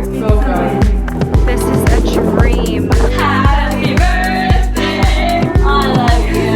dinner? Oh god. This is a dream. Happy birthday! I love you.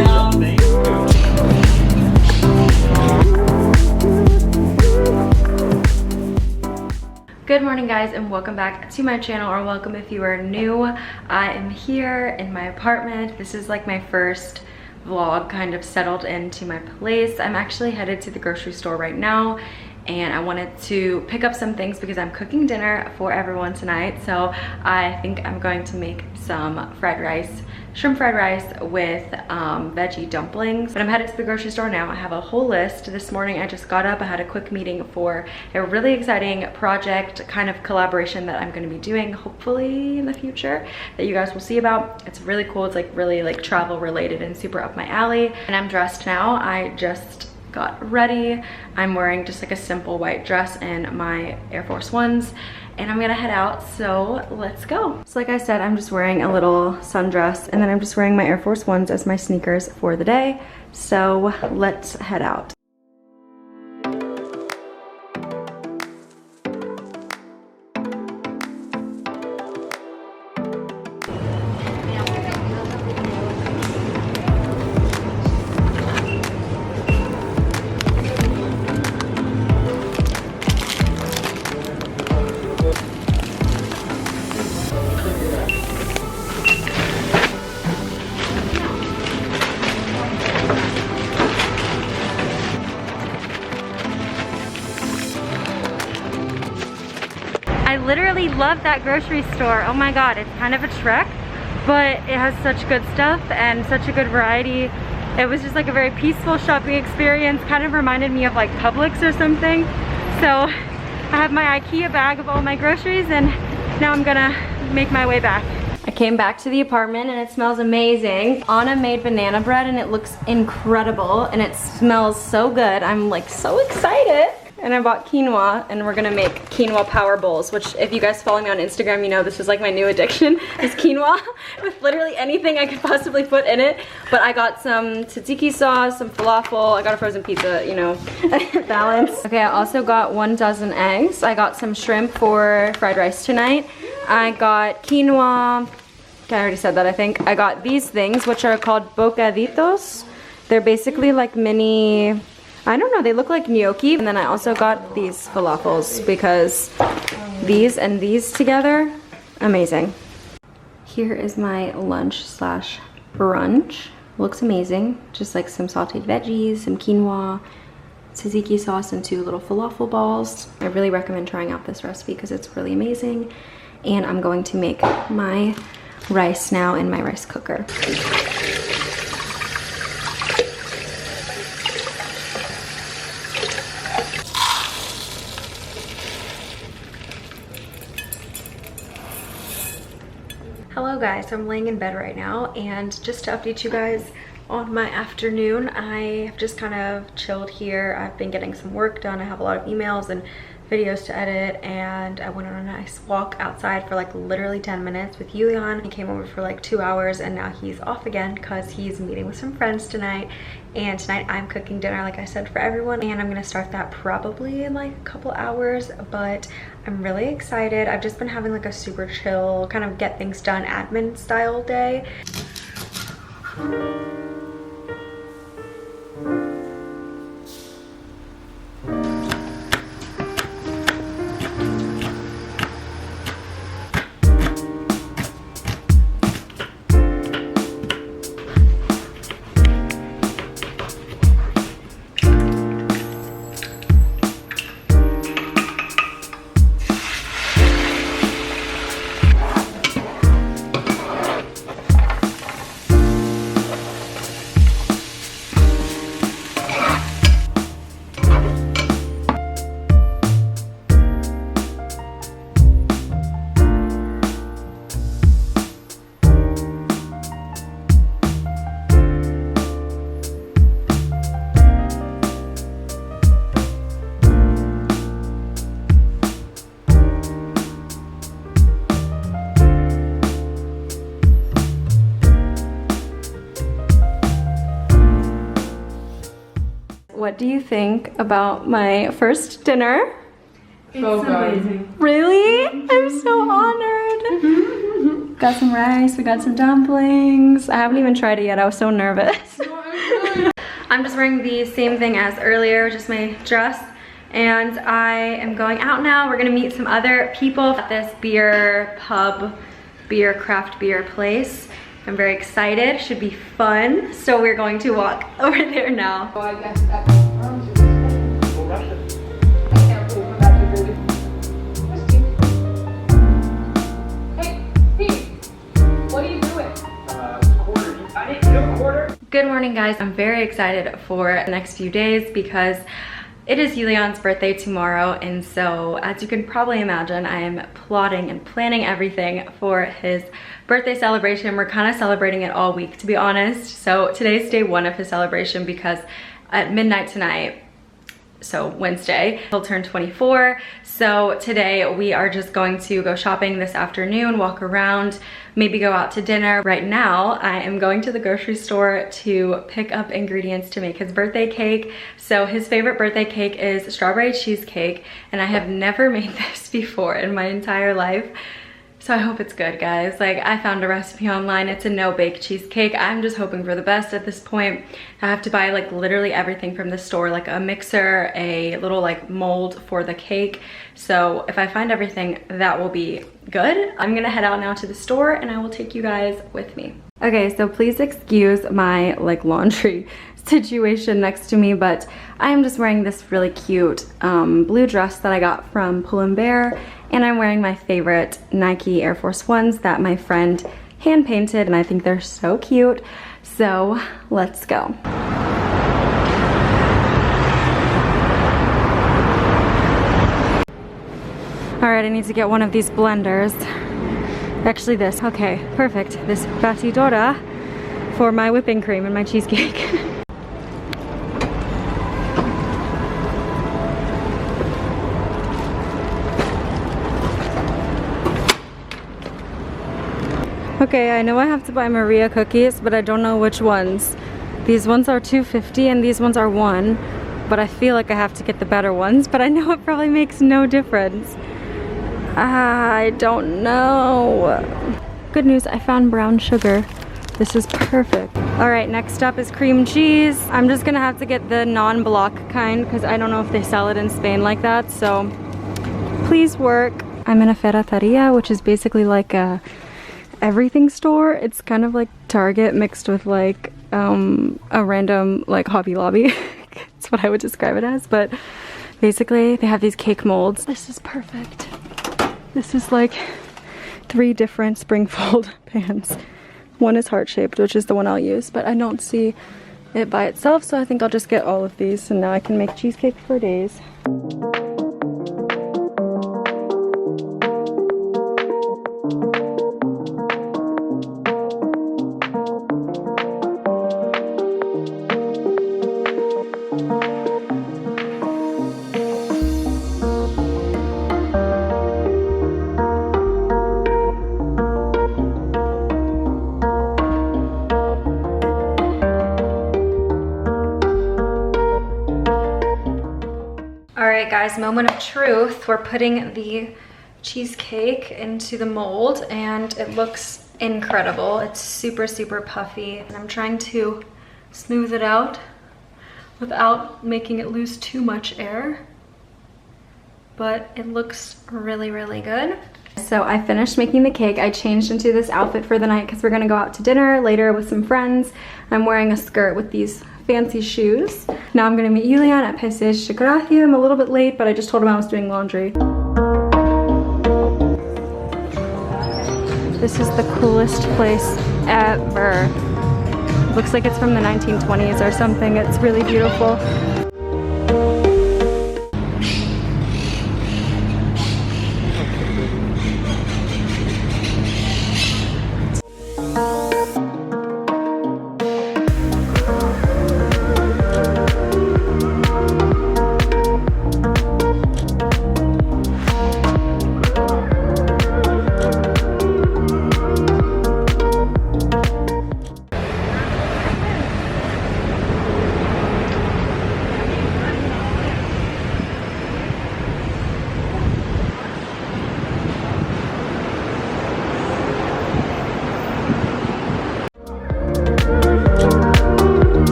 Good morning guys and welcome back to my channel, or welcome if you are new. I am here in my apartment. This is like my first vlog kind of settled into my place. I'm actually headed to the grocery store right now and I wanted to pick up some things because I'm cooking dinner for everyone tonight. So I think I'm going to make some fried rice, shrimp fried rice with veggie dumplings. But I'm headed to the grocery store now. I have a whole list. This morning I just got up, I had a quick meeting for a really exciting project, kind of collaboration that I'm going to be doing hopefully in the future that you guys will see about. It's really cool. It's like really like travel related and super up my alley. And I'm dressed now. I just got ready. I'm wearing just like a simple white dress and my Air Force Ones, and I'm gonna head out, so let's go. So like I said, I'm just wearing a little sundress and then I'm just wearing my Air Force Ones as my sneakers for the day. So let's head out. I literally love that grocery store. Oh my god, it's kind of a trek, but it has such good stuff and such a good variety. It was just like a very peaceful shopping experience, kind of reminded me of like Publix or something. So I have my IKEA bag of all my groceries and now I'm gonna make my way back. I came back to the apartment and it smells amazing. Anna made banana bread and it looks incredible and it smells so good. I'm like so excited. And I bought quinoa and we're gonna make quinoa power bowls, which if you guys follow me on Instagram, you know this is like my new addiction, is quinoa with literally anything I could possibly put in it. But I got some tzatziki sauce, some falafel, I got a frozen pizza, you know, balance. Okay, I also got 1 dozen eggs. I got some shrimp for fried rice tonight. I got quinoa, okay, I already said that I think. I got these things, which are called bocaditos. They're basically like mini, I don't know, they look like gnocchi. And then I also got these falafels because these and these together, amazing. Here is my lunch slash brunch. Looks amazing. Just like some sauteed veggies, some quinoa, tzatziki sauce, and 2 little falafel balls. I really recommend trying out this recipe because it's really amazing. And I'm going to make my rice now in my rice cooker. Hello guys, so I'm laying in bed right now, and just to update you guys on my afternoon, I have just kind of chilled here. I've been getting some work done. I have a lot of emails and videos to edit, and I went on a nice walk outside for like literally 10 minutes with Julian. He came over for like 2 hours and now he's off again because he's meeting with some friends tonight. And tonight I'm cooking dinner, like I said, for everyone, and I'm gonna start that probably in like a couple hours, but I'm really excited. I've just been having like a super chill, kind of get things done admin style day. What do you think about my first dinner? So good. Really? I'm so honored. Got some rice, we got some dumplings. I haven't even tried it yet, I was so nervous. I'm just wearing the same thing as earlier, just my dress. And I am going out now. We're gonna meet some other people at this beer pub, craft beer place. I'm very excited, should be fun. So we're going to walk over there now. So I guess that I can't really come back to really. Hey, Steve, what are you doing? Quarter. I didn't do a quarter. Good morning, guys. I'm very excited for the next few days because it is Julian's birthday tomorrow, and so as you can probably imagine, I am plotting and planning everything for his birthday celebration. We're kind of celebrating it all week, to be honest. So today's day one of his celebration because at midnight tonight, so Wednesday, he'll turn 24. So today we are just going to go shopping this afternoon, walk around, maybe go out to dinner. Right now, I am going to the grocery store to pick up ingredients to make his birthday cake. So his favorite birthday cake is strawberry cheesecake, and I have never made this before in my entire life. So I hope it's good, guys. Like, I found a recipe online. It's a no-bake cheesecake. I'm just hoping for the best at this point. I have to buy like literally everything from the store, like a mixer, a little like mold for the cake. So if I find everything, that will be good. I'm gonna head out now to the store and I will take you guys with me. Okay, so please excuse my like laundry situation next to me, but I am just wearing this really cute blue dress that I got from Pull & Bear, and I'm wearing my favorite Nike Air Force Ones that my friend hand painted, and I think they're so cute. So let's go. All right, I need to get one of these blenders. Actually this, okay, perfect. This batidora for my whipping cream and my cheesecake. Okay, I know I have to buy Maria cookies, but I don't know which ones. These ones are $2.50 and these ones are $1, but I feel like I have to get the better ones, but I know it probably makes no difference. I don't know. Good news, I found brown sugar. This is perfect. All right, next up is cream cheese. I'm just gonna have to get the non-block kind because I don't know if they sell it in Spain like that, so please work. I'm in a ferreteria, which is basically like a everything store. It's kind of like Target mixed with like a random like Hobby Lobby. That's what I would describe it as, but basically they have these cake molds. This is perfect. This is like 3 different Springfold pans. One is heart-shaped, which is the one I'll use, but I don't see it by itself, so I think I'll just get all of these, and now I can make cheesecake for days. Alright guys, moment of truth. We're putting the cheesecake into the mold and it looks incredible. It's super, super puffy. And I'm trying to smooth it out without making it lose too much air. But it looks really, really good. So I finished making the cake. I changed into this outfit for the night because we're gonna go out to dinner later with some friends. I'm wearing a skirt with these fancy shoes. Now I'm gonna meet Julian at Passeig de Gracia. I'm a little bit late, but I just told him I was doing laundry. This is the coolest place ever. Looks like it's from the 1920s or something. It's really beautiful.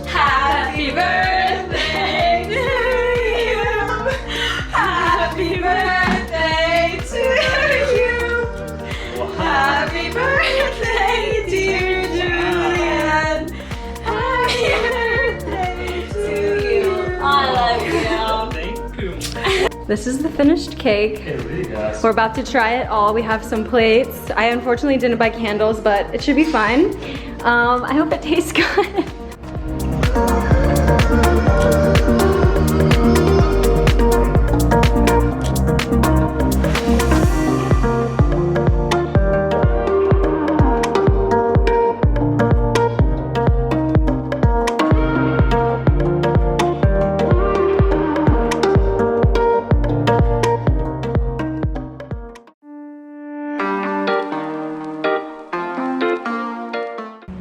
Happy birthday to you. Happy birthday to you. Happy birthday, dear Julian. Happy birthday to you. I love you. Thank you. This is the finished cake. It really does. We're about to try it all. We have some plates. I unfortunately didn't buy candles, but it should be fine. I hope it tastes good.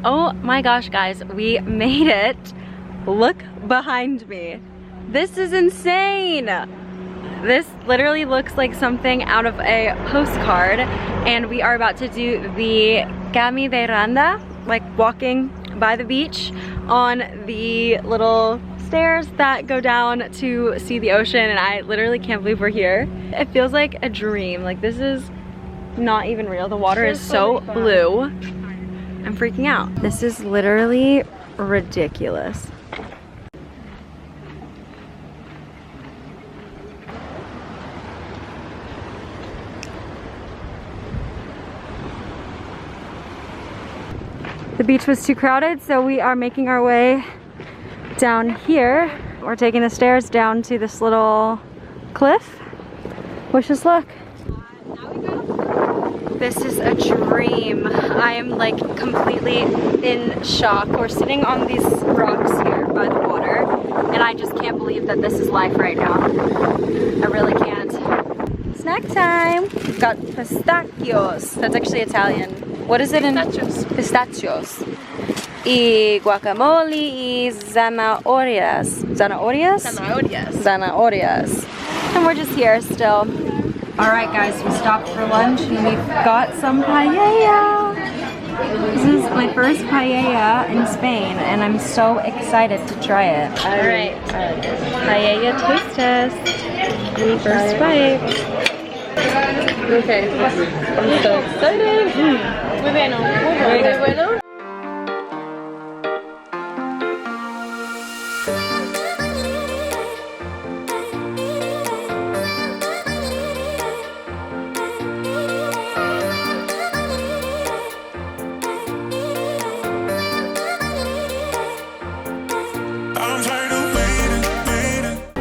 Oh my gosh, guys, we made it. Look behind me. This is insane. This literally looks like something out of a postcard, and we are about to do the caminata, like walking by the beach on the little stairs that go down to see the ocean, and I literally can't believe we're here. It feels like a dream. Like, this is not even real. The water is so blue. I'm freaking out. This is literally ridiculous. The beach was too crowded, so we are making our way down here. We're taking the stairs down to this little cliff. Wish us luck. This is a dream. I am like completely in shock. We're sitting on these rocks here by the water, and I just can't believe that this is life right now. I really can't. Snack time. We've got pistachios. That's actually Italian. What is it in? Pistachios. Pistachios. Y guacamole y zanahorias. Zanahorias? Zanahorias. Zanahorias. And we're just here still. Alright guys, we stopped for lunch and we've got some paella. This is my first paella in Spain and I'm so excited to try it. Alright, paella taste test. First bite. Okay. I'm so excited. Muy bueno. Muy bueno.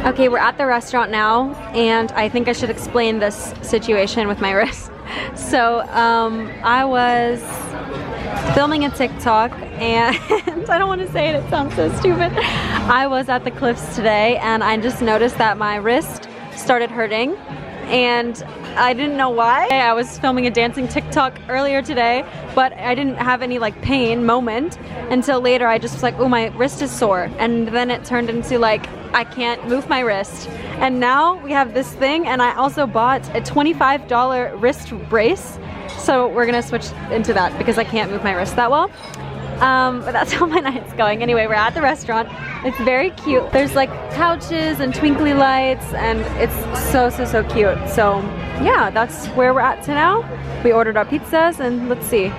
Okay, we're at the restaurant now, and I think I should explain this situation with my wrist. So, I was filming a TikTok, and I don't want to say it, it sounds so stupid. I was at the cliffs today, and I just noticed that my wrist started hurting, and I didn't know why. I was filming a dancing TikTok earlier today, but I didn't have any like pain moment until later. I just was like, oh, my wrist is sore, and then it turned into like, I can't move my wrist. And now we have this thing, and I also bought a $25 wrist brace. So we're gonna switch into that because I can't move my wrist that well. But that's how my night's going. Anyway, we're at the restaurant. It's very cute. There's like couches and twinkly lights, and it's so cute. So yeah, that's where we're at to now. We ordered our pizzas, and let's see.